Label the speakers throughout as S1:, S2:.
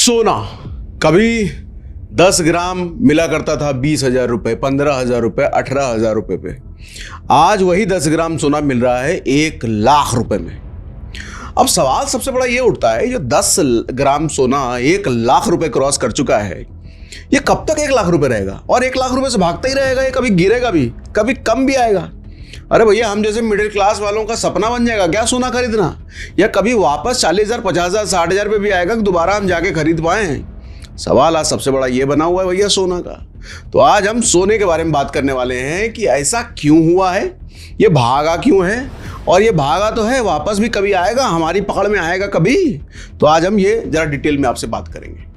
S1: सोना कभी 10 ग्राम मिला करता था 20,000 रुपए, 15,000 रुपए, 18,000 रुपए पे। आज वही 10 ग्राम सोना मिल रहा है 1,00,000 रुपए में। अब सवाल सबसे बड़ा ये उठता है, जो 10 ग्राम सोना 1,00,000 रुपए क्रॉस कर चुका है, ये कब तक 1,00,000 रुपए रहेगा? और 1,00,000 रुपए से भागता ही रहेगा? ये कभी गिरेगा भी, कभी कम भी आएगा? अरे भैया, हम जैसे मिडिल क्लास वालों का सपना बन जाएगा क्या सोना खरीदना? या कभी वापस 40,000, 50,000, 60,000 पे भी आएगा कि दोबारा हम जाके खरीद पाए? सवाल आज सबसे बड़ा ये बना हुआ है भैया सोना का। तो आज हम सोने के बारे में बात करने वाले हैं कि ऐसा क्यों हुआ है, ये भागा क्यों है, और ये भागा तो है, वापस भी कभी आएगा, हमारी पकड़ में आएगा कभी? तो आज हम ये जरा डिटेल में आपसे बात करेंगे।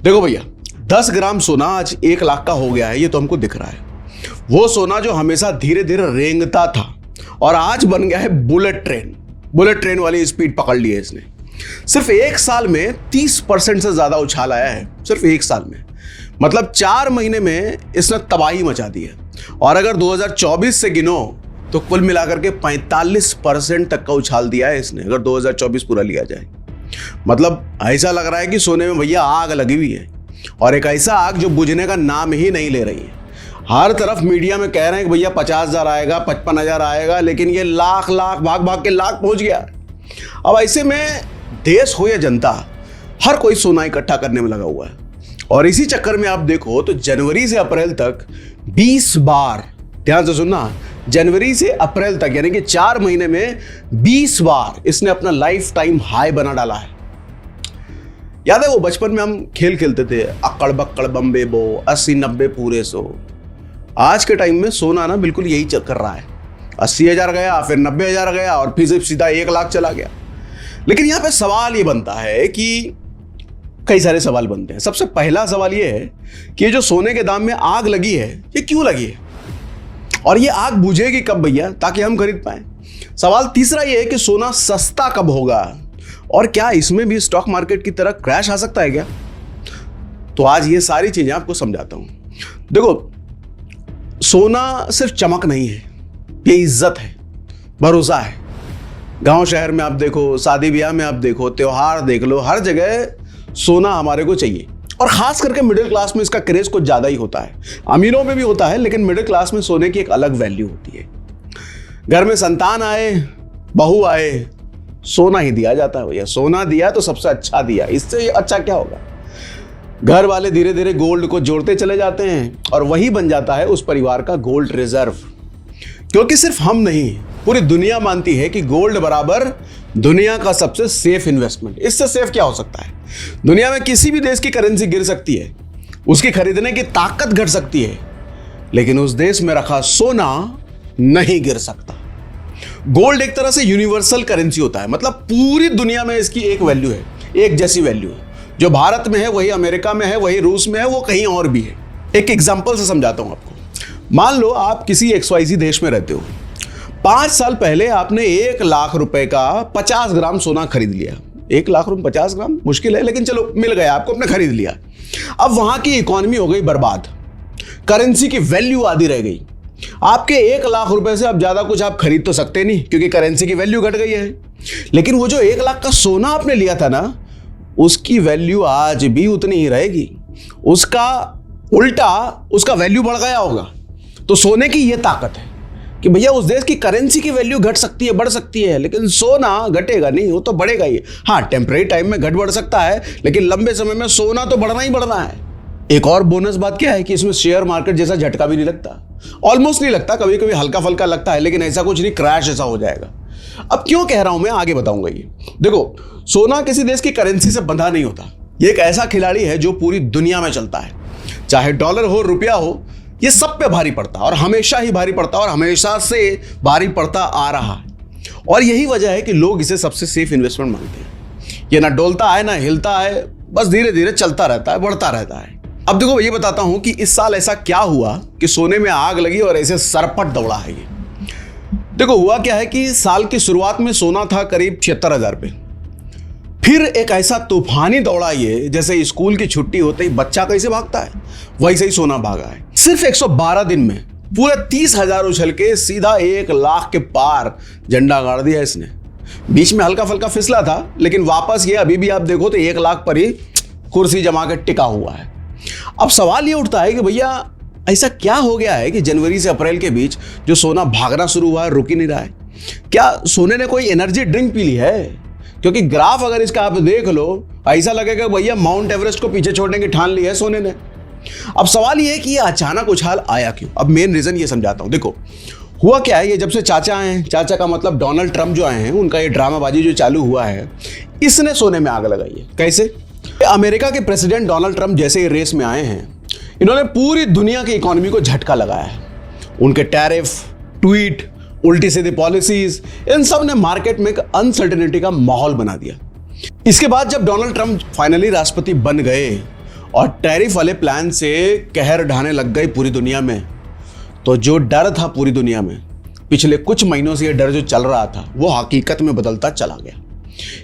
S1: देखो भैया, 10 ग्राम सोना आज 1,00,000 का हो गया है, ये तो हमको दिख रहा है। वो सोना जो हमेशा धीरे धीरे रेंगता था और आज बन गया है बुलेट ट्रेन। बुलेट ट्रेन वाली स्पीड पकड़ ली है इसने। सिर्फ 1 साल में 30% से ज्यादा उछाल आया है, सिर्फ 1 साल में। मतलब 4 महीने में इसने तबाही मचा दी है। और अगर 2024 से गिनो तो कुल मिलाकर के 45% तक का उछाल दिया है इसने, अगर 2024 पूरा लिया जाए। मतलब ऐसा लग रहा है कि सोने में भैया आग लगी हुई है, और एक ऐसा आग जो बुझने का नाम ही नहीं ले रही है। हर तरफ मीडिया में कह रहे हैं कि भैया 50,000 आएगा, 55,000 आएगा, लेकिन ये लाख भाग भाग के लाख पहुंच गया। अब ऐसे में देश हो या जनता, हर कोई सोना इकट्ठा करने में लगा हुआ है। और इसी चक्कर में आप देखो तो जनवरी से अप्रैल तक 20 बार, ध्यान से सुनना, जनवरी से अप्रैल तक यानी कि 4 महीने में 20 बार इसने अपना लाइफ टाइम हाई बना डाला है। याद है वो बचपन में हम खेल खेलते थे, अक्कड़ बक्कड़ बम्बे बो, 80-90 पूरे 100। आज के टाइम में सोना ना बिल्कुल यही कर रहा है। 80,000 गया, फिर 90,000 गया, और फिर सीधा 1,00,000 चला गया। लेकिन यहाँ पे सवाल ये बनता है कि कई सारे सवाल बनते हैं। सबसे पहला सवाल ये है कि ये जो सोने के दाम में आग लगी है, ये क्यों लगी है, और ये आग बुझेगी कब भैया, ताकि हम खरीद पाए? सवाल तीसरा ये है कि सोना सस्ता कब होगा, और क्या इसमें भी स्टॉक मार्केट की तरह क्रैश आ सकता है क्या? तो आज ये सारी चीजें आपको समझाता हूं। देखो, सोना सिर्फ चमक नहीं है, ये इज्जत है, भरोसा है। गांव शहर में आप देखो, शादी ब्याह में आप देखो, त्योहार देख लो, हर जगह सोना हमारे को चाहिए। और खास करके मिडिल क्लास में इसका क्रेज कुछ ज्यादा ही होता है। अमीरों में भी होता है, लेकिन मिडिल क्लास में सोने की एक अलग वैल्यू होती है। घर में संतान आए, बहू आए, सोना ही दिया जाता है भैया। सोना दिया तो सबसे अच्छा दिया, इससे अच्छा क्या होगा? घर वाले धीरे धीरे गोल्ड को जोड़ते चले जाते हैं, और वही बन जाता है उस परिवार का गोल्ड रिजर्व। क्योंकि सिर्फ हम नहीं, पूरी दुनिया मानती है कि गोल्ड बराबर दुनिया का सबसे सेफ इन्वेस्टमेंट। इससे सेफ क्या हो सकता है? दुनिया में किसी भी देश की करेंसी गिर सकती है, उसकी खरीदने की ताकत घट सकती है, लेकिन उस देश में रखा सोना नहीं गिर सकता। गोल्ड एक तरह से यूनिवर्सल करेंसी होता है। मतलब पूरी दुनिया में इसकी एक वैल्यू है, एक जैसी वैल्यू है। जो भारत में है वही अमेरिका में है, वही रूस में है, वो कहीं और भी है। एक एग्जांपल से समझाता हूं आपको। मान लो आप किसी XYZ देश में रहते हो। 5 साल पहले आपने 1,00,000 रुपए का 50 ग्राम सोना खरीद लिया। 1,00,000 रुपए 50 ग्राम मुश्किल है, लेकिन चलो मिल गया आपको, आपने खरीद लिया। अब वहां की इकोनॉमी हो गई बर्बाद, करेंसी की वैल्यू आधी रह गई। आपके 1,00,000 रुपए से अब ज्यादा कुछ आप खरीद तो सकते नहीं, क्योंकि करेंसी की वैल्यू घट गई है। लेकिन वो जो 1,00,000 का सोना आपने लिया था ना, उसकी वैल्यू आज भी उतनी ही रहेगी। उसका उल्टा उसका वैल्यू बढ़ गया होगा। तो सोने की ये ताकत है कि भैया उस देश की करेंसी की वैल्यू घट सकती है, बढ़ सकती है, लेकिन सोना घटेगा नहीं, वो तो बढ़ेगा ही। हाँ, टेम्परेरी टाइम में घट बढ़ सकता है, लेकिन लंबे समय में सोना तो बढ़ना ही बढ़ना है। एक और बोनस बात क्या है कि इसमें शेयर मार्केट जैसा झटका भी नहीं लगता, ऑलमोस्ट नहीं लगता। कभी कभी हल्का फल्का लगता है, लेकिन ऐसा कुछ नहीं, क्रैश ऐसा हो जाएगा। अब क्यों कह रहा हूं मैं, आगे बताऊंगा। ये देखो, सोना किसी देश की करेंसी से बंधा नहीं होता। ये एक ऐसा खिलाड़ी है जो पूरी दुनिया में चलता है। चाहे डॉलर हो, रुपया हो, ये सब पे भारी पड़ता है, और हमेशा ही भारी पड़ता है, और हमेशा से भारी पड़ता आ रहा है। और यही वजह है कि लोग इसे सबसे सेफ इन्वेस्टमेंट मानते हैं। ये ना डोलता है ना हिलता है, बस धीरे धीरे चलता रहता है, बढ़ता रहता है। अब देखो, ये बताता हूं कि इस साल ऐसा क्या हुआ कि सोने में आग लगी और ऐसे सरपट दौड़ा है ये। देखो, हुआ क्या है कि साल की शुरुआत में सोना था करीब 76,000 पे। फिर एक ऐसा तूफानी दौड़ा ये, जैसे स्कूल की छुट्टी होते ही बच्चा कैसे भागता है, वैसे ही सोना भागा है। सिर्फ 112 दिन में पूरे 30,000 उछल के सीधा 1,00,000 के पार झंडा गाड़ दिया इसने। बीच में हल्का फुल्का फिसला था, लेकिन वापस ये अभी भी आप देखो तो 1 लाख पर ही कुर्सी जमा कर टिका हुआ है। अब सवाल ये उठता है कि भैया ऐसा क्या हो गया है कि जनवरी से अप्रैल के बीच जो सोना भागना शुरू हुआ है रुक ही नहीं रहा है? क्या सोने ने कोई एनर्जी ड्रिंक पी ली है? क्योंकि ग्राफ अगर इसका आप देख लो, ऐसा लगेगा भैया माउंट एवरेस्ट को पीछे छोड़ने की ठान ली है सोने ने। अब सवाल ये है कि ये अचानक उछाल आया क्यों? अब मेन रीजन ये समझाता हूं। देखो हुआ क्या है, ये जब से चाचा आए हैं, चाचा का मतलब डोनाल्ड ट्रंप जो आए हैं, उनका ये ड्रामाबाजी जो चालू हुआ है, इसने सोने में आग लगाई है। कैसे? अमेरिका के प्रेसिडेंट डोनाल्ड ट्रंप जैसे ही रेस में आए हैं, इन्होंने पूरी दुनिया की इकोनॉमी को झटका लगाया है। उनके टैरिफ, ट्वीट, उल्टी सीधी पॉलिसीज, इन सब ने मार्केट में एक अनसर्टेनिटी का माहौल बना दिया। इसके बाद जब डोनाल्ड ट्रंप फाइनली राष्ट्रपति बन गए और टैरिफ वाले प्लान से कहर ढाने लग गई पूरी दुनिया में, तो जो डर था पूरी दुनिया में, पिछले कुछ महीनों से ये डर जो चल रहा था, वो हकीकत में बदलता चला गया।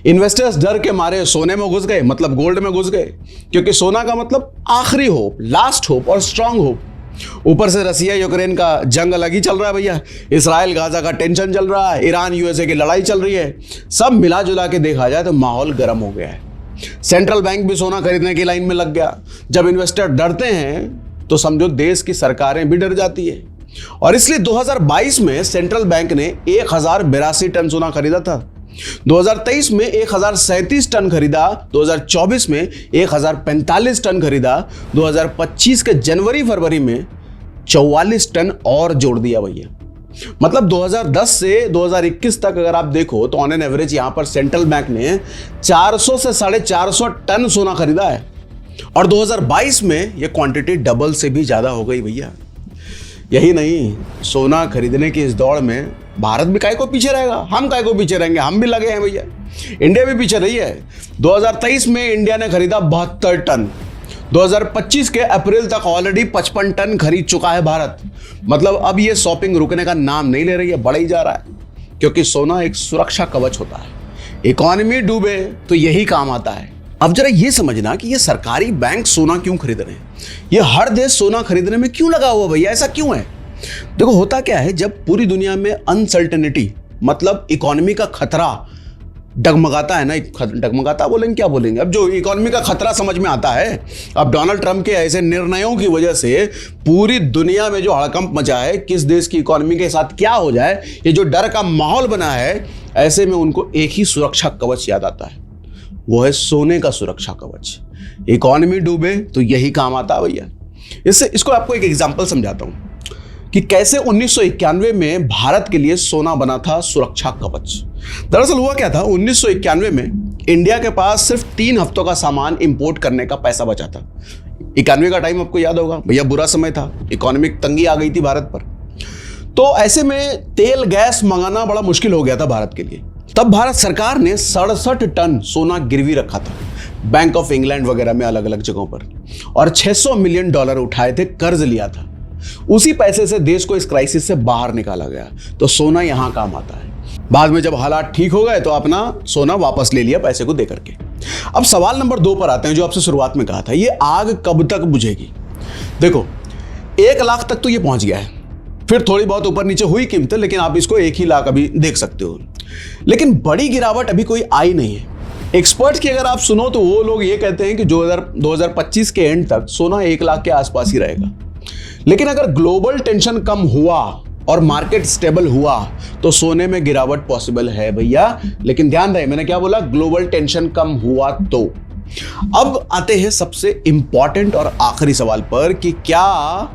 S1: इन्वेस्टर्स डर के मारे सोने में घुस गए, मतलब गोल्ड में घुस गए, क्योंकि सोना का मतलब आखिरी होप, लास्ट होप और स्ट्रांग होप। ऊपर से रसिया यूक्रेन का जंग अलग ही चल रहा है भैया, इसराइल गाजा का टेंशन चल रहा है, ईरान यूएसए की लड़ाई चल रही है। सब मिला जुला के देखा जाए तो माहौल गर्म हो गया है। सेंट्रल बैंक भी सोना खरीदने की लाइन में लग गया। जब इन्वेस्टर डरते हैं तो समझो देश की सरकारें भी डर जाती है। और इसलिए 2022 में सेंट्रल बैंक ने 1082 टन सोना खरीदा था, 2023 में 1037 टन खरीदा, 2024 में 1045 टन खरीदा, 2025 के जनवरी फरवरी में 44 टन और जोड़ दिया भैया। मतलब 2010 से 2021 तक अगर आप देखो तो ऑन एन एवरेज यहां पर सेंट्रल बैंक ने 400 से 450 टन सोना खरीदा है। और 2022 में यह क्वांटिटी डबल से भी ज्यादा हो गई भैया। यही नहीं, सोना खरीदने की इस दौड़ में भारत भी काहे को पीछे रहेगा? हम काहे को पीछे रहेंगे? हम भी लगे हैं भैया। इंडिया भी पीछे नहीं है। 2023 में इंडिया ने खरीदा 72 टन, 2025 के अप्रैल तक ऑलरेडी 55 टन खरीद चुका है भारत। मतलब अब ये शॉपिंग रुकने का नाम नहीं ले रही है, बढ़ ही जा रहा है। क्योंकि सोना एक सुरक्षा कवच होता है, इकोनॉमी डूबे तो यही काम आता है। अब जरा ये समझना कि ये सरकारी बैंक सोना क्यों खरीद रहे हैं, ये हर देश सोना खरीदने में क्यों लगा हुआ भैया, ऐसा क्यों है? देखो होता क्या है, जब पूरी दुनिया में अनसर्टेनिटी मतलब इकोनॉमी का खतरा डगमगाता है ना, डगमगाता बोलेंगे क्या बोलेंगे, अब जो इकोनॉमी का खतरा समझ में आता है। अब डोनाल्ड ट्रंप के ऐसे निर्णयों की वजह से पूरी दुनिया में जो हड़कंप मचा है, किस देश की इकोनॉमी के साथ क्या हो जाए, ये जो डर का माहौल बना है, ऐसे में उनको एक ही सुरक्षा कवच याद आता है, वो है सोने का सुरक्षा कवच। इकोनॉमी डूबे तो यही काम आता है भैया। इसको आपको एक एग्जांपल समझाता हूं कि कैसे 1991 में भारत के लिए सोना बना था सुरक्षा कवच। दरअसल हुआ क्या था, 1991 में इंडिया के पास सिर्फ 3 हफ्तों का सामान इंपोर्ट करने का पैसा बचा था। 91 का टाइम आपको याद होगा भैया, बुरा समय था, इकोनॉमिक तंगी आ गई थी भारत पर। तो ऐसे में तेल गैस मंगाना बड़ा मुश्किल हो गया था भारत के लिए। तब भारत सरकार ने 67 टन सोना गिरवी रखा था बैंक ऑफ इंग्लैंड वगैरह में, अलग अलग जगहों पर, और $600 मिलियन उठाए थे, कर्ज लिया था। उसी पैसे से देश को इस क्राइसिस से बाहर निकाला गया। तो सोना यहां काम आता है। बाद में जब हालात ठीक हो गए तो अपना सोना वापस ले लिया पैसे को देकर के। अब सवाल नंबर 2 पर आते हैं, जो आपसे शुरुआत में कहा था, ये आग कब तक बुझेगी? देखो 1 लाख तक तो ये पहुंच गया है, फिर थोड़ी बहुत ऊपर नीचे हुई कीमतें, लेकिन आप इसको 1 ही लाख अभी देख सकते हो। लेकिन बड़ी गिरावट अभी कोई आई नहीं है। एक्सपर्ट्स की अगर आप सुनो तो वो लोग ये कहते हैं कि 2025 के एंड तक सोना 1 लाख के आसपास ही रहेगा। लेकिन अगर ग्लोबल टेंशन कम हुआ और मार्केट स्टेबल हुआ तो सोने में गिरावट पॉसिबल है भैया। लेकिन ध्यान रहे, मैंने क्या बोला, ग्लोबल टेंशन कम हुआ तो। अब आते हैं सबसे इंपॉर्टेंट और आखिरी सवाल पर कि क्या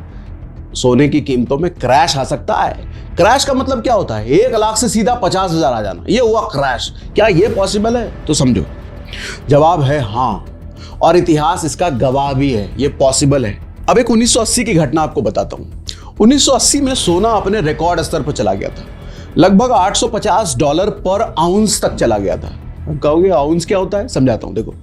S1: सोने की कीमतों में क्रैश आ सकता है? क्रैश का मतलब क्या होता है? 1 लाख से सीधा 50,000 आ जाना, ये हुआ क्रैश। क्या ये पॉसिबल है? तो समझो, जवाब है हाँ, और इतिहास इसका गवाह भी है, ये पॉसिबल है। अब एक 1980 की घटना आपको बताता हूं। 1980 में सोना अपने रिकॉर्ड स्तर पर चला गया था, लगभग $850 पर आउंस तक चला गया था। अब कहोगे आउंस क्या होता है, समझाता हूं। देखो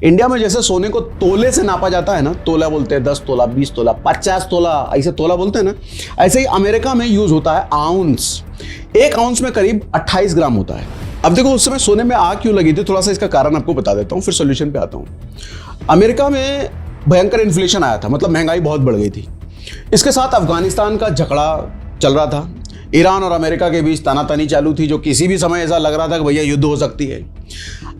S1: इंडिया में जैसे सोने को तोले से नापा जाता है ना, तोला बोलते हैं, 10 तोला, 20 तोला, 50 तोला, ऐसे तोला बोलते हैं ना, ऐसे ही अमेरिका में यूज होता है आउंस। 1 आउंस में करीब 28 ग्राम होता है। अब देखो उस समय सोने में आग क्यों लगी थी, थोड़ा सा इसका कारण आपको बता देता हूं, फिर सोल्यूशन पे आता हूं। अमेरिका में भयंकर इन्फ्लेशन आया था, मतलब महंगाई बहुत बढ़ गई थी। इसके साथ अफगानिस्तान का झगड़ा चल रहा था, ईरान और अमेरिका के बीच तनातनी चालू थी, जो किसी भी समय ऐसा लग रहा था कि भैया युद्ध हो सकती है।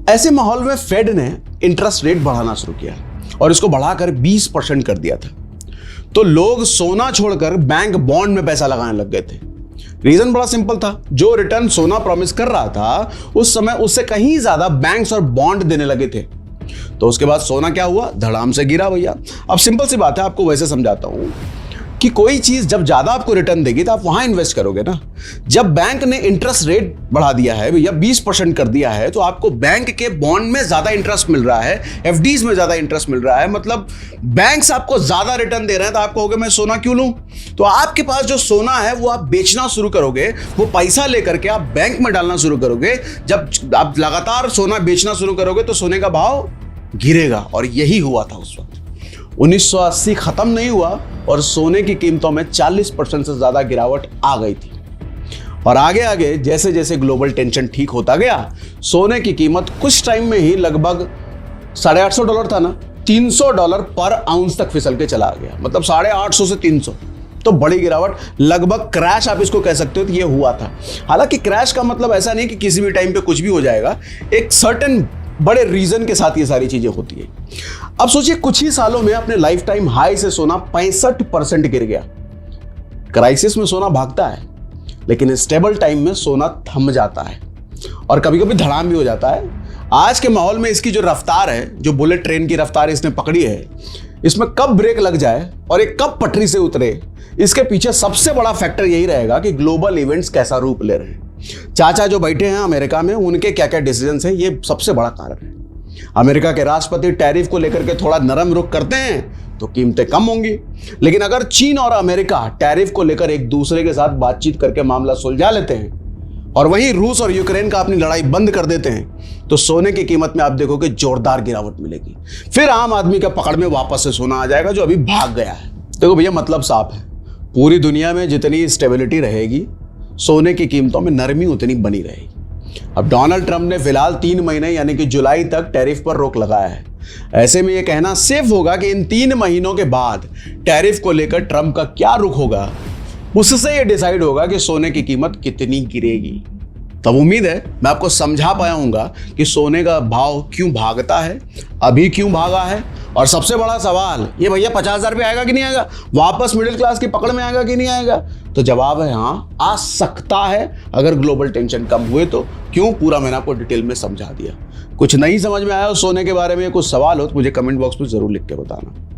S1: ऐसे माहौल में फेड ने इंटरेस्ट रेट बढ़ाना शुरू किया और इसको बढ़ाकर 20% कर दिया था। तो लोग सोना छोड़कर बैंक बॉन्ड में पैसा लगाने लग गए थे। रीजन बड़ा सिंपल था, जो रिटर्न सोना प्रॉमिस कर रहा था उस समय उससे कहीं ज्यादा बैंक्स और बॉन्ड देने लगे थे। तो उसके बाद सोना क्या हुआ, धड़ाम से गिरा भैया। अब सिंपल सी बात है, आपको वैसे समझाता हूं कि कोई चीज जब ज्यादा आपको रिटर्न देगी तो आप वहां इन्वेस्ट करोगे ना। जब बैंक ने इंटरेस्ट रेट बढ़ा दिया है भैया, 20% कर दिया है, तो आपको बैंक के बॉन्ड में ज्यादा इंटरेस्ट मिल रहा है, एफडीज में ज्यादा इंटरेस्ट मिल रहा है, मतलब बैंक्स आपको ज्यादा रिटर्न दे रहे हैं। तो आपको होगा मैं सोना क्यों लूं? तो आपके पास जो सोना है वो आप बेचना शुरू करोगे, वो पैसा लेकर के आप बैंक में डालना शुरू करोगे। जब आप लगातार सोना बेचना शुरू करोगे तो सोने का भाव गिरेगा। और यही हुआ था उस वक्त। 1980 खत्म नहीं हुआ और सोने की कीमतों में 40% से ज्यादा गिरावट आ गई थी। और आगे आगे जैसे जैसे ग्लोबल टेंशन ठीक होता गया, सोने की कीमत कुछ टाइम में ही लगभग $850 था ना, $300 पर आउंस तक फिसल के चला गया। मतलब 850 से 300, तो बड़ी गिरावट, लगभग क्रैश आप इसको कह सकते हो। तो ये हुआ था। हालांकि क्रैश का मतलब ऐसा नहीं कि किसी भी टाइम पे कुछ भी हो जाएगा, एक सर्टेन बड़े रीजन के साथ ये सारी चीजें होती है। अब सोचिए, कुछ ही सालों में अपने लाइफ टाइम हाई से सोना 65% गिर गया। क्राइसिस में सोना भागता है, लेकिन स्टेबल टाइम में सोना थम जाता है और कभी कभी धड़ाम भी हो जाता है। आज के माहौल में इसकी जो रफ्तार है, जो बुलेट ट्रेन की रफ्तार इसने पकड़ी है, इसमें कब ब्रेक लग जाए और ये कब पटरी से उतरे, इसके पीछे सबसे बड़ा फैक्टर यही रहेगा कि ग्लोबल इवेंट्स कैसा रूप ले रहे हैं। चाचा जो बैठे हैं अमेरिका में, उनके क्या क्या डिसीजंस हैं, ये सबसे बड़ा कारण है। अमेरिका के राष्ट्रपति टैरिफ को लेकर के थोड़ा नरम रुख करते हैं तो कीमतें कम होंगी, लेकिन अगर चीन और अमेरिका टैरिफ को लेकर एक दूसरे के साथ बातचीत करके मामला सुलझा लेते हैं और वहीं रूस और यूक्रेन का अपनी लड़ाई बंद कर देते हैं, तो सोने की कीमत में आप देखोगे जोरदार गिरावट मिलेगी। फिर आम आदमी के पकड़ में वापस से सोना आ जाएगा, जो अभी भाग गया है। देखो भैया, मतलब साफ है, पूरी दुनिया में जितनी स्टेबिलिटी रहेगी, सोने की कीमतों में नरमी उतनी बनी रहेगी। अब डोनाल्ड ट्रंप ने फिलहाल 3 महीने यानी कि जुलाई तक टैरिफ पर रोक लगाया है। ऐसे में यह कहना सेफ होगा कि इन 3 महीनों के बाद टैरिफ को लेकर ट्रंप का क्या रुख होगा, उससे यह डिसाइड होगा कि सोने की कीमत कितनी गिरेगी। तब उम्मीद है मैं आपको समझा पाया हूंगा कि सोने का भाव क्यों भागता है, अभी क्यों भागा है, और सबसे बड़ा सवाल ये भैया 50,000 रुपये आएगा कि नहीं आएगा, वापस मिडिल क्लास की पकड़ में आएगा कि नहीं आएगा। तो जवाब है हाँ, आ सकता है अगर ग्लोबल टेंशन कम हुए तो। क्यों, पूरा मैंने आपको डिटेल में समझा दिया। कुछ नहीं समझ में आया सोने के बारे में, कुछ सवाल हो तो मुझे कमेंट बॉक्स में जरूर लिख के बताना।